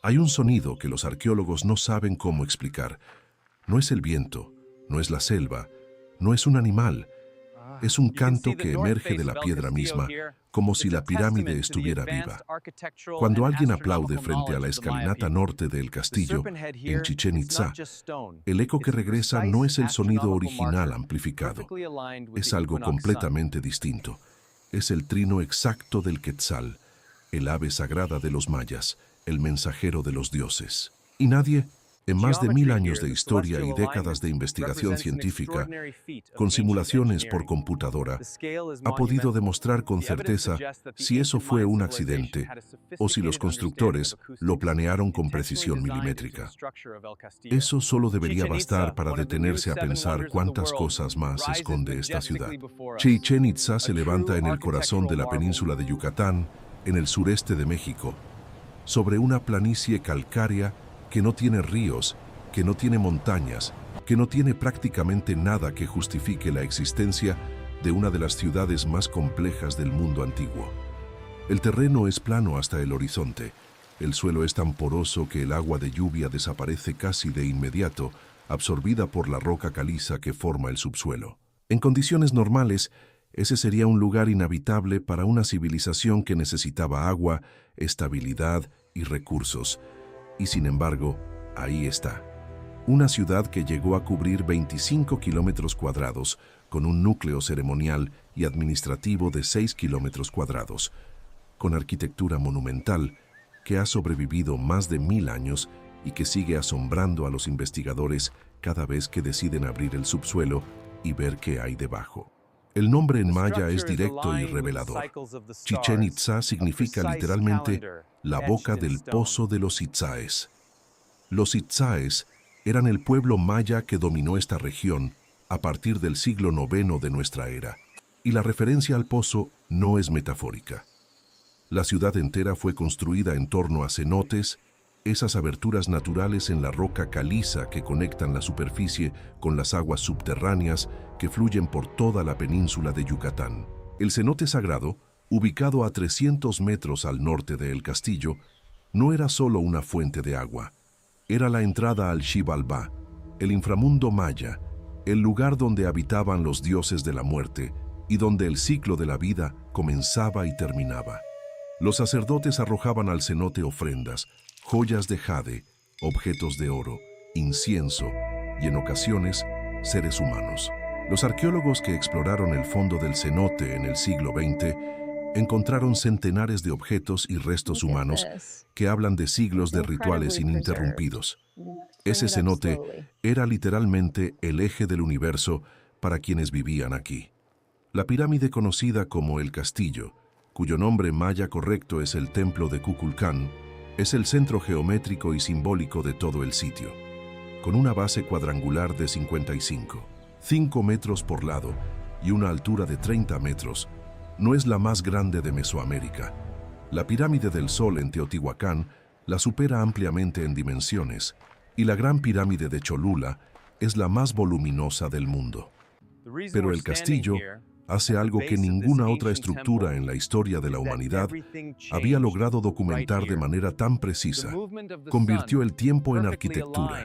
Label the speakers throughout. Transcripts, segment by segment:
Speaker 1: Hay un sonido que los arqueólogos no saben cómo explicar. No es el viento, no es la selva, no es un animal. Es un canto que emerge de la piedra misma, como si la pirámide estuviera viva. Cuando alguien aplaude frente a la escalinata norte del castillo, en Chichén Itzá, el eco que regresa no es el sonido original amplificado. Es algo completamente distinto. Es el trino exacto del Quetzal, el ave sagrada de los mayas, el mensajero de los dioses. Y nadie, en más de 1000 años de historia y décadas de investigación científica, con simulaciones por computadora, ha podido demostrar con certeza si eso fue un accidente o si los constructores lo planearon con precisión milimétrica. Eso solo debería bastar para detenerse a pensar cuántas cosas más esconde esta ciudad. Chichén Itzá se levanta en el corazón de la península de Yucatán, en el sureste de México, sobre una planicie calcárea que no tiene ríos, que no tiene montañas, que no tiene prácticamente nada que justifique la existencia de una de las ciudades más complejas del mundo antiguo. El terreno es plano hasta el horizonte. El suelo es tan poroso que el agua de lluvia desaparece casi de inmediato, absorbida por la roca caliza que forma el subsuelo. En condiciones normales, ese sería un lugar inhabitable para una civilización que necesitaba agua, estabilidad y recursos. Y sin embargo, ahí está. Una ciudad que llegó a cubrir 25 kilómetros cuadrados, con un núcleo ceremonial y administrativo de 6 kilómetros cuadrados, con arquitectura monumental, que ha sobrevivido más de 1000 años y que sigue asombrando a los investigadores cada vez que deciden abrir el subsuelo y ver qué hay debajo. El nombre en maya es directo y revelador. Chichén Itzá significa literalmente la boca del pozo de los Itzáes. Los Itzáes eran el pueblo maya que dominó esta región a partir del siglo IX de nuestra era, y la referencia al pozo no es metafórica. La ciudad entera fue construida en torno a cenotes, esas aberturas naturales en la roca caliza que conectan la superficie con las aguas subterráneas que fluyen por toda la península de Yucatán. El cenote sagrado, ubicado a 300 metros al norte del castillo, no era solo una fuente de agua. Era la entrada al Xibalbá, el inframundo maya, el lugar donde habitaban los dioses de la muerte y donde el ciclo de la vida comenzaba y terminaba. Los sacerdotes arrojaban al cenote ofrendas, joyas de jade, objetos de oro, incienso y, en ocasiones, seres humanos. Los arqueólogos que exploraron el fondo del cenote en el siglo XX encontraron centenares de objetos y restos humanos que hablan de siglos de rituales ininterrumpidos. Ese cenote era literalmente el eje del universo para quienes vivían aquí. La pirámide conocida como el Castillo, cuyo nombre maya correcto es el Templo de Kukulcán, es el centro geométrico y simbólico de todo el sitio, con una base cuadrangular de 5 metros por lado y una altura de 30 metros. No es la más grande de Mesoamérica. La pirámide del Sol en Teotihuacán la supera ampliamente en dimensiones, y la Gran Pirámide de Cholula es la más voluminosa del mundo. Pero el castillo hace algo que ninguna otra estructura en la historia de la humanidad había logrado documentar de manera tan precisa. Convirtió el tiempo en arquitectura.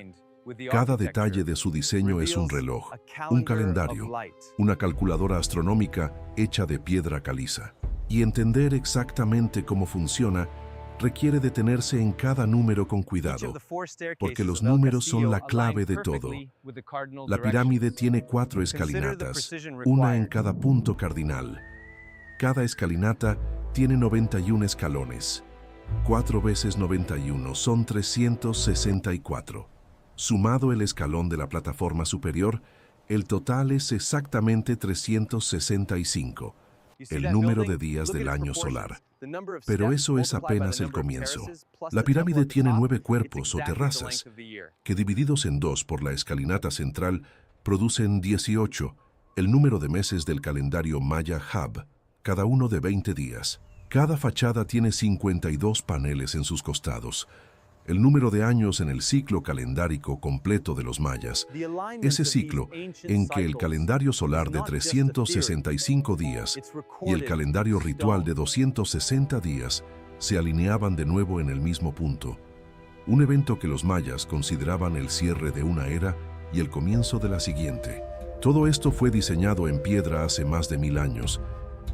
Speaker 1: Cada detalle de su diseño es un reloj, un calendario, una calculadora astronómica hecha de piedra caliza. Y entender exactamente cómo funciona requiere detenerse en cada número con cuidado, porque los números son la clave de todo. La pirámide tiene 4 escalinatas, una en cada punto cardinal. Cada escalinata tiene 91 escalones. 4 veces 91 son 364. Sumado el escalón de la plataforma superior, el total es exactamente 365, el número de días del año solar. Pero eso es apenas el comienzo. La pirámide tiene 9 cuerpos o terrazas, que divididos en 2 por la escalinata central, producen 18, el número de meses del calendario maya Hab, cada uno de 20 días. Cada fachada tiene 52 paneles en sus costados, el número de años en el ciclo calendárico completo de los mayas, ese ciclo en que el calendario solar de 365 días y el calendario ritual de 260 días se alineaban de nuevo en el mismo punto. un evento que los mayas consideraban el cierre de una era y el comienzo de la siguiente. Todo esto fue diseñado en piedra hace más de 1000 años,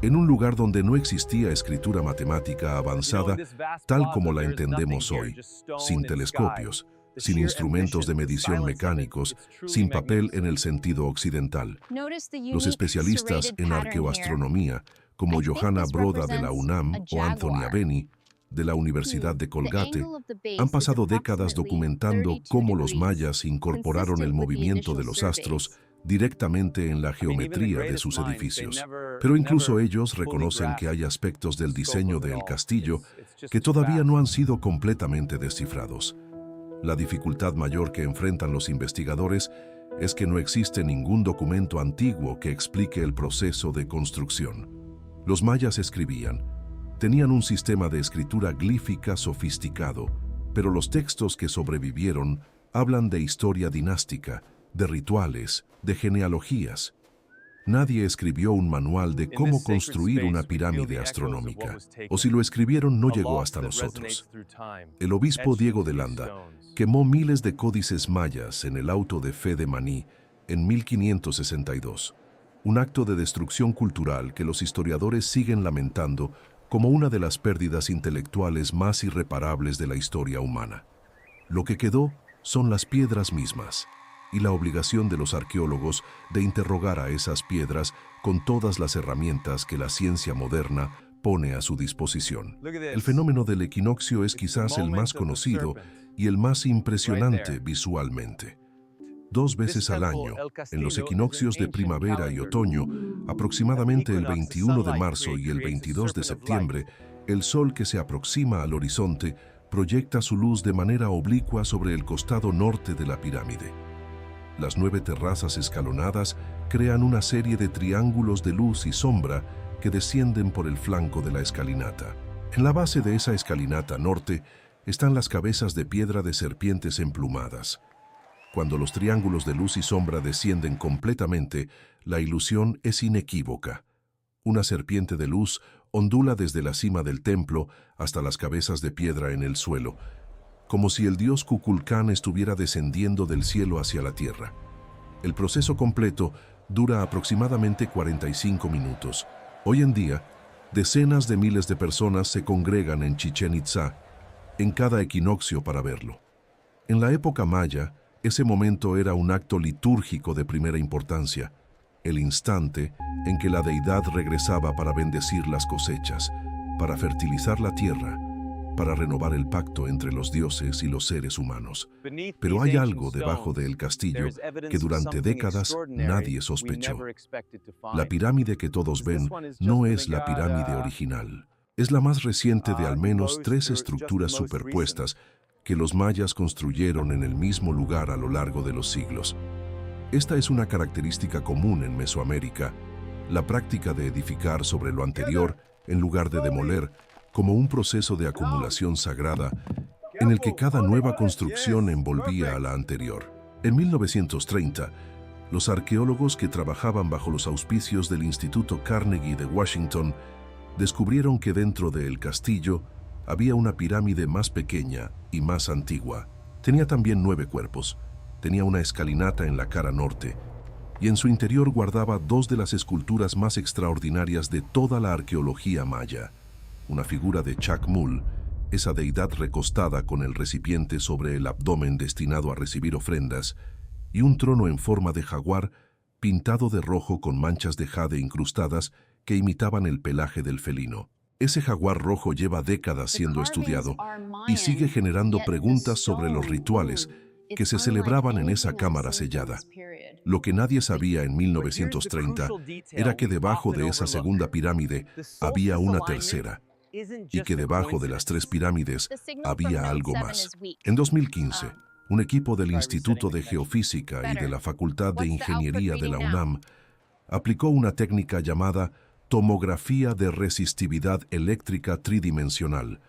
Speaker 1: en un lugar donde no existía escritura matemática avanzada tal como la entendemos hoy, sin telescopios, sin instrumentos de medición mecánicos, sin papel en el sentido occidental. Los especialistas en arqueoastronomía, como Johanna Broda de la UNAM o Anthony Aveni, de la Universidad de Colgate, han pasado décadas documentando cómo los mayas incorporaron el movimiento de los astros directamente en la geometría de sus edificios. Pero incluso ellos reconocen que hay aspectos del diseño del castillo que todavía no han sido completamente descifrados. La dificultad mayor que enfrentan los investigadores es que no existe ningún documento antiguo que explique el proceso de construcción. Los mayas escribían, tenían un sistema de escritura glífica sofisticado, pero los textos que sobrevivieron hablan de historia dinástica, de rituales, de genealogías. Nadie escribió un manual de cómo construir una pirámide astronómica, o si lo escribieron no llegó hasta nosotros. El obispo Diego de Landa quemó miles de códices mayas en el auto de fe de Maní en 1562, un acto de destrucción cultural que los historiadores siguen lamentando como una de las pérdidas intelectuales más irreparables de la historia humana. Lo que quedó son las piedras mismas, y la obligación de los arqueólogos de interrogar a esas piedras con todas las herramientas que la ciencia moderna pone a su disposición. El fenómeno del equinoccio es quizás el más conocido y el más impresionante visualmente. 2 veces al año, en los equinoccios de primavera y otoño, aproximadamente el 21 de marzo y el 22 de septiembre, el sol que se aproxima al horizonte proyecta su luz de manera oblicua sobre el costado norte de la pirámide. Las 9 terrazas escalonadas crean una serie de triángulos de luz y sombra que descienden por el flanco de la escalinata. En la base de esa escalinata norte están las cabezas de piedra de serpientes emplumadas. Cuando los triángulos de luz y sombra descienden completamente, la ilusión es inequívoca. Una serpiente de luz ondula desde la cima del templo hasta las cabezas de piedra en el suelo, como si el dios Kukulcán estuviera descendiendo del cielo hacia la tierra. El proceso completo dura aproximadamente 45 minutos. Hoy en día, decenas de miles de personas se congregan en Chichén Itzá en cada equinoccio para verlo. En la época maya, ese momento era un acto litúrgico de primera importancia, el instante en que la deidad regresaba para bendecir las cosechas, para fertilizar la tierra, para renovar el pacto entre los dioses y los seres humanos. Pero hay algo debajo del castillo que durante décadas nadie sospechó. La pirámide que todos ven no es la pirámide original. Es la más reciente de al menos 3 estructuras superpuestas que los mayas construyeron en el mismo lugar a lo largo de los siglos. Esta es una característica común en Mesoamérica, la práctica de edificar sobre lo anterior en lugar de demoler, como un proceso de acumulación sagrada en el que cada nueva construcción envolvía a la anterior. En 1930, los arqueólogos que trabajaban bajo los auspicios del Instituto Carnegie de Washington descubrieron que dentro del castillo había una pirámide más pequeña y más antigua. Tenía también 9 cuerpos, tenía una escalinata en la cara norte, y en su interior guardaba 2 de las esculturas más extraordinarias de toda la arqueología maya. Una figura de Chacmul, esa deidad recostada con el recipiente sobre el abdomen destinado a recibir ofrendas, y un trono en forma de jaguar pintado de rojo con manchas de jade incrustadas que imitaban el pelaje del felino. Ese jaguar rojo lleva décadas siendo estudiado y sigue generando preguntas sobre los rituales que se celebraban en esa cámara sellada. Lo que nadie sabía en 1930 era que debajo de esa segunda pirámide había una tercera, y que debajo de las 3 pirámides había algo más. En 2015, un equipo del Instituto de Geofísica y de la Facultad de Ingeniería de la UNAM aplicó una técnica llamada tomografía de resistividad eléctrica tridimensional,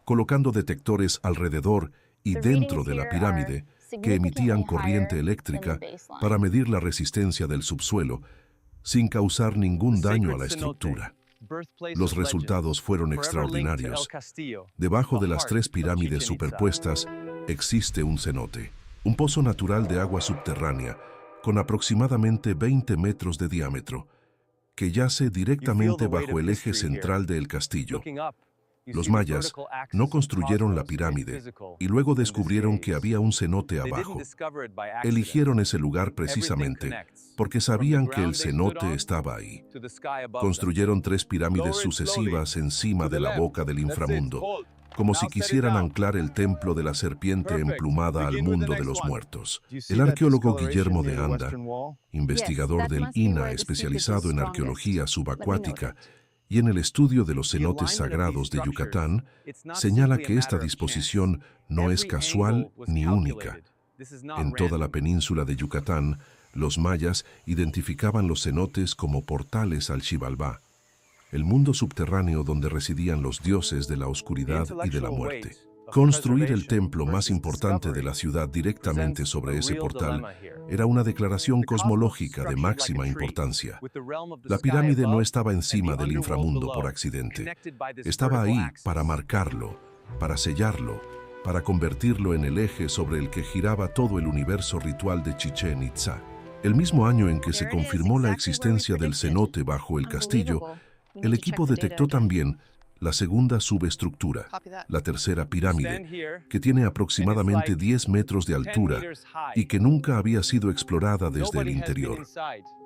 Speaker 1: colocando detectores alrededor y dentro de la pirámide que emitían corriente eléctrica para medir la resistencia del subsuelo, sin causar ningún daño a la estructura. Los resultados fueron extraordinarios. Debajo de las 3 pirámides superpuestas Existe un cenote, un pozo natural de agua subterránea con aproximadamente 20 metros de diámetro, que yace directamente bajo el eje central del castillo. Los mayas no construyeron la pirámide y luego descubrieron que había un cenote abajo. Eligieron ese lugar precisamente porque sabían que el cenote estaba ahí. Construyeron 3 pirámides sucesivas encima de la boca del inframundo, como si quisieran anclar el templo de la serpiente emplumada al mundo de los muertos. El arqueólogo Guillermo de Anda, investigador del INAH especializado en arqueología subacuática y en el estudio de los cenotes sagrados de Yucatán, señala que esta disposición no es casual ni única. En toda la península de Yucatán, los mayas identificaban los cenotes como portales al Xibalbá, el mundo subterráneo donde residían los dioses de la oscuridad y de la muerte. Construir el templo más importante de la ciudad directamente sobre ese portal era una declaración cosmológica de máxima importancia. La pirámide no estaba encima del inframundo por accidente. Estaba ahí para marcarlo, para sellarlo, para convertirlo en el eje sobre el que giraba todo el universo ritual de Chichén Itzá. El mismo año en que se confirmó la existencia del cenote bajo el castillo, el equipo detectó también la segunda subestructura, la tercera pirámide, que tiene aproximadamente 10 metros de altura y que nunca había sido explorada desde el interior.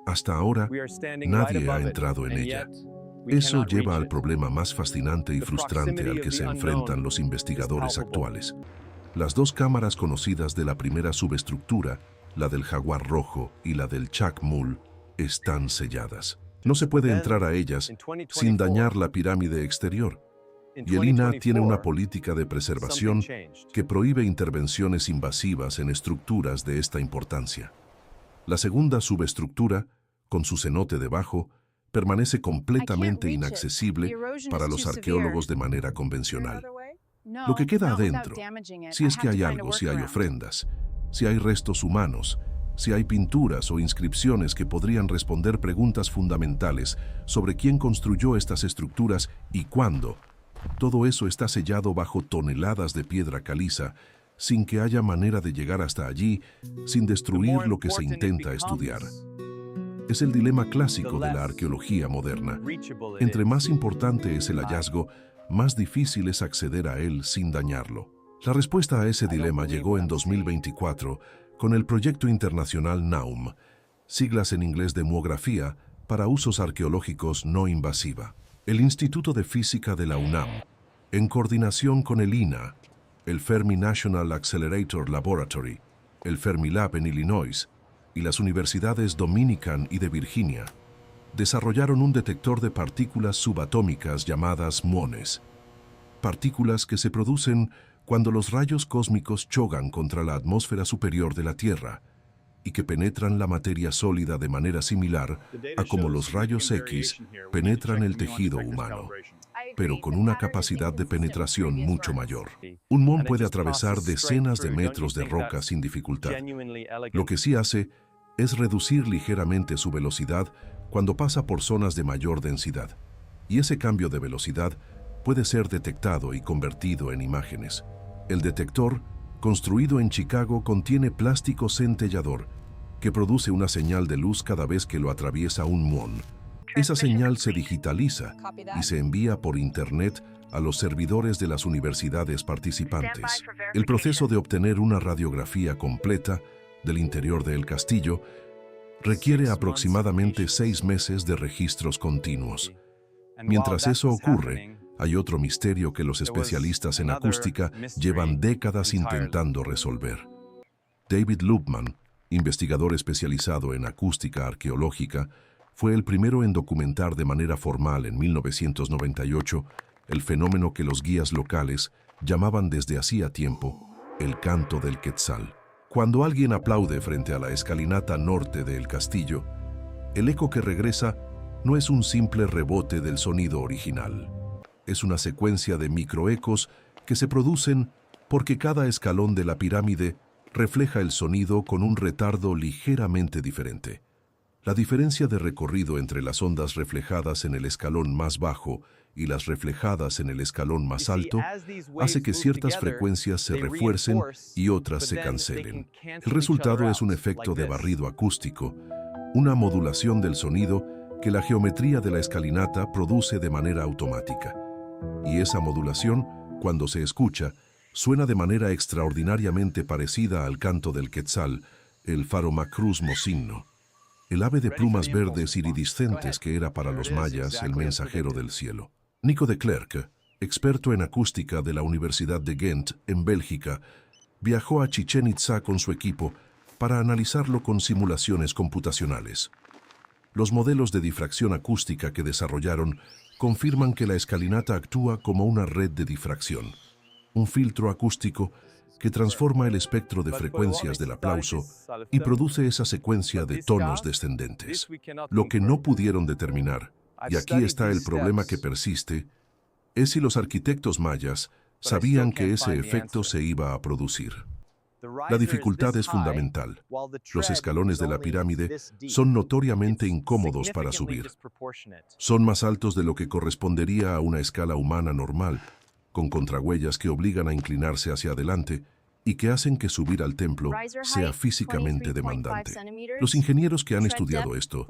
Speaker 1: Hasta ahora, nadie ha entrado en ella. Eso lleva al problema más fascinante y frustrante al que se enfrentan los investigadores actuales. Las 2 cámaras conocidas de la primera subestructura, la del jaguar rojo y la del chacmul, están selladas. No se puede entrar a ellas sin dañar la pirámide exterior. Y el INAH tiene una política de preservación que prohíbe intervenciones invasivas en estructuras de esta importancia. La segunda subestructura, con su cenote debajo, permanece completamente inaccesible para los arqueólogos de manera convencional. Lo que queda adentro, si es que hay algo, si hay ofrendas, si hay restos humanos, si hay pinturas o inscripciones que podrían responder preguntas fundamentales sobre quién construyó estas estructuras y cuándo, todo eso está sellado bajo toneladas de piedra caliza, sin que haya manera de llegar hasta allí, sin destruir lo que se intenta estudiar. Es el dilema clásico de la arqueología moderna. Entre más importante es el hallazgo, más difícil es acceder a él sin dañarlo. La respuesta a ese dilema llegó en 2024 con el proyecto internacional NAUM, siglas en inglés de Muografía para usos arqueológicos no invasiva. El Instituto de Física de la UNAM, en coordinación con el INAH, el Fermi National Accelerator Laboratory, el Fermilab en Illinois y las universidades Dominican y de Virginia, desarrollaron un detector de partículas subatómicas llamadas muones, partículas que se producen cuando los rayos cósmicos chocan contra la atmósfera superior de la Tierra y que penetran la materia sólida de manera similar a como los rayos X penetran el tejido humano, pero con una capacidad de penetración mucho mayor. Un muón puede atravesar decenas de metros de roca sin dificultad. Lo que sí hace es reducir ligeramente su velocidad cuando pasa por zonas de mayor densidad, y ese cambio de velocidad puede ser detectado y convertido en imágenes. El detector, construido en Chicago, contiene plástico centellador que produce una señal de luz cada vez que lo atraviesa un muón. Esa señal se digitaliza y se envía por Internet a los servidores de las universidades participantes. El proceso de obtener una radiografía completa del interior del castillo requiere aproximadamente 6 meses de registros continuos. Mientras eso ocurre, hay otro misterio que los especialistas en acústica llevan décadas intentando resolver. David Lubman, investigador especializado en acústica arqueológica, fue el primero en documentar de manera formal en 1998 el fenómeno que los guías locales llamaban desde hacía tiempo el canto del quetzal. Cuando alguien aplaude frente a la escalinata norte del castillo, el eco que regresa no es un simple rebote del sonido original. Es una secuencia de microecos que se producen porque cada escalón de la pirámide refleja el sonido con un retardo ligeramente diferente. La diferencia de recorrido entre las ondas reflejadas en el escalón más bajo y las reflejadas en el escalón más alto, hace que ciertas frecuencias se refuercen y otras se cancelen. El resultado es un efecto de barrido acústico, una modulación del sonido que la geometría de la escalinata produce de manera automática. Y esa modulación, cuando se escucha, suena de manera extraordinariamente parecida al canto del quetzal, el Pharomacrus mosigno, el ave de plumas verdes iridiscentes que era para los mayas el mensajero del cielo. Nico de Klerk, experto en acústica de la Universidad de Ghent, en Bélgica, viajó a Chichén Itzá con su equipo para analizarlo con simulaciones computacionales. Los modelos de difracción acústica que desarrollaron confirman que la escalinata actúa como una red de difracción, un filtro acústico que transforma el espectro de frecuencias del aplauso y produce esa secuencia de tonos descendentes. Lo que no pudieron determinar, y aquí está el problema que persiste, es si los arquitectos mayas sabían que ese efecto se iba a producir. La dificultad es fundamental. Los escalones de la pirámide son notoriamente incómodos para subir. Son más altos de lo que correspondería a una escala humana normal, con contrahuellas que obligan a inclinarse hacia adelante y que hacen que subir al templo sea físicamente demandante. Los ingenieros que han estudiado esto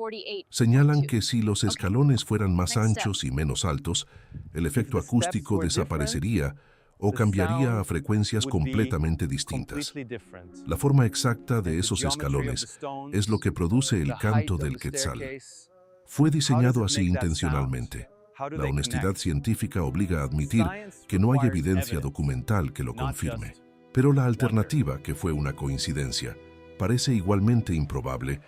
Speaker 1: señalan que si los escalones fueran más anchos y menos altos, el efecto acústico desaparecería o cambiaría a frecuencias completamente distintas. La forma exacta de esos escalones es lo que produce el canto del quetzal. Fue diseñado así intencionalmente. La honestidad científica obliga a admitir que no hay evidencia documental que lo confirme. Pero la alternativa, que fue una coincidencia, parece igualmente improbable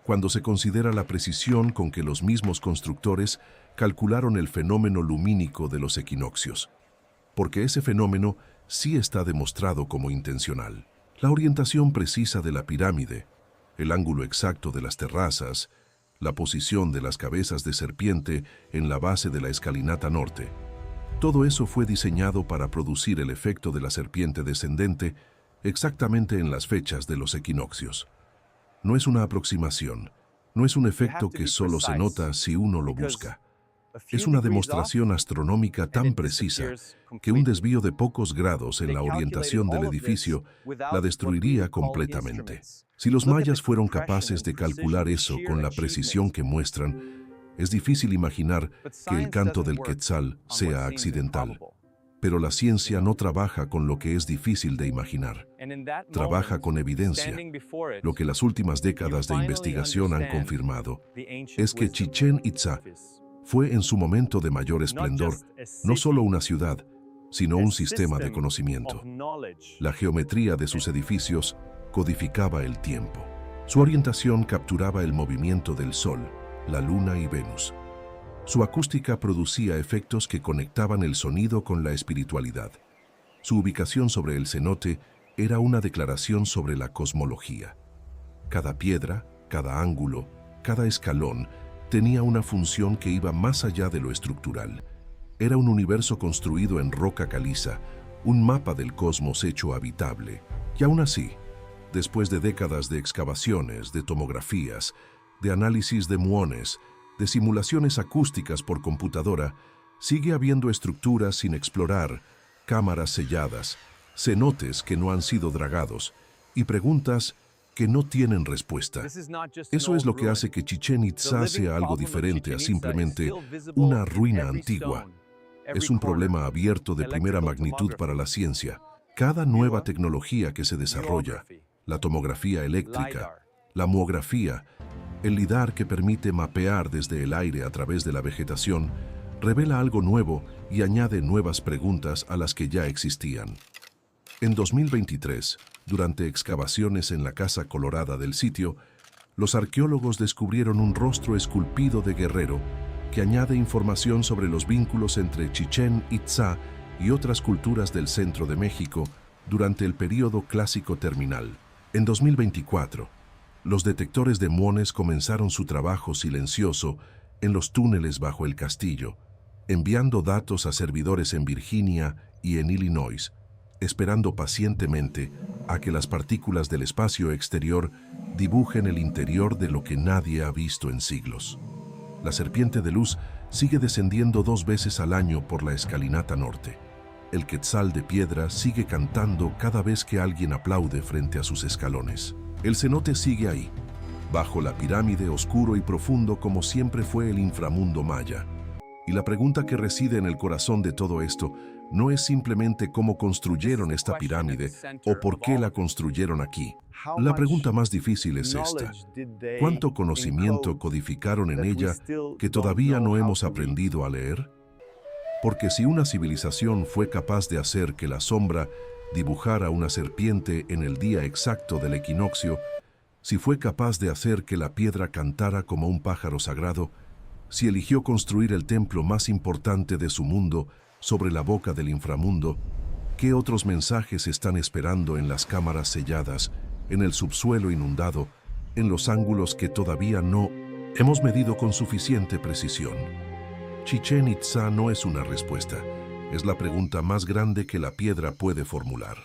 Speaker 1: cuando se considera la precisión con que los mismos constructores calcularon el fenómeno lumínico de los equinoccios. Porque ese fenómeno sí está demostrado como intencional. La orientación precisa de la pirámide, el ángulo exacto de las terrazas, la posición de las cabezas de serpiente en la base de la escalinata norte. Todo eso fue diseñado para producir el efecto de la serpiente descendente exactamente en las fechas de los equinoccios. No es una aproximación, no es un efecto que solo se nota si uno lo busca. Es una demostración astronómica tan precisa que un desvío de pocos grados en la orientación del edificio la destruiría completamente. Si los mayas fueron capaces de calcular eso con la precisión que muestran, es difícil imaginar que el canto del quetzal sea accidental. Pero la ciencia no trabaja con lo que es difícil de imaginar. Trabaja con evidencia. Lo que las últimas décadas de investigación han confirmado es que Chichén Itzá fue en su momento de mayor esplendor no solo una ciudad, sino un sistema de conocimiento. La geometría de sus edificios codificaba el tiempo. Su orientación capturaba el movimiento del Sol, la Luna y Venus. Su acústica producía efectos que conectaban el sonido con la espiritualidad. Su ubicación sobre el cenote era una declaración sobre la cosmología. Cada piedra, cada ángulo, cada escalón tenía una función que iba más allá de lo estructural. Era un universo construido en roca caliza, un mapa del cosmos hecho habitable. Y aún así, después de décadas de excavaciones, de tomografías, de análisis de muones, de simulaciones acústicas por computadora, sigue habiendo estructuras sin explorar, cámaras selladas, cenotes que no han sido dragados y preguntas que no tienen respuesta. Eso es lo que hace que Chichén Itzá sea algo diferente a simplemente una ruina antigua. Es un problema abierto de primera magnitud para la ciencia. Cada nueva tecnología que se desarrolla, la tomografía eléctrica, la muografía, el lidar que permite mapear desde el aire a través de la vegetación, revela algo nuevo y añade nuevas preguntas a las que ya existían. En 2023, durante excavaciones en la Casa Colorada del sitio, los arqueólogos descubrieron un rostro esculpido de guerrero que añade información sobre los vínculos entre Chichén Itzá y otras culturas del centro de México durante el período clásico terminal. En 2024, los detectores de muones comenzaron su trabajo silencioso en los túneles bajo el castillo, enviando datos a servidores en Virginia y en Illinois, esperando pacientemente a que las partículas del espacio exterior dibujen el interior de lo que nadie ha visto en siglos. La serpiente de luz sigue descendiendo 2 veces al año por la escalinata norte. El quetzal de piedra sigue cantando cada vez que alguien aplaude frente a sus escalones. El cenote sigue ahí, bajo la pirámide, oscuro y profundo como siempre fue el inframundo maya. Y la pregunta que reside en el corazón de todo esto no es simplemente cómo construyeron esta pirámide o por qué la construyeron aquí. La pregunta más difícil es esta: ¿cuánto conocimiento codificaron en ella que todavía no hemos aprendido a leer? Porque si una civilización fue capaz de hacer que la sombra dibujara una serpiente en el día exacto del equinoccio, si fue capaz de hacer que la piedra cantara como un pájaro sagrado, si eligió construir el templo más importante de su mundo sobre la boca del inframundo, ¿qué otros mensajes están esperando en las cámaras selladas, en el subsuelo inundado, en los ángulos que todavía no hemos medido con suficiente precisión? Chichén Itzá no es una respuesta, es la pregunta más grande que la piedra puede formular.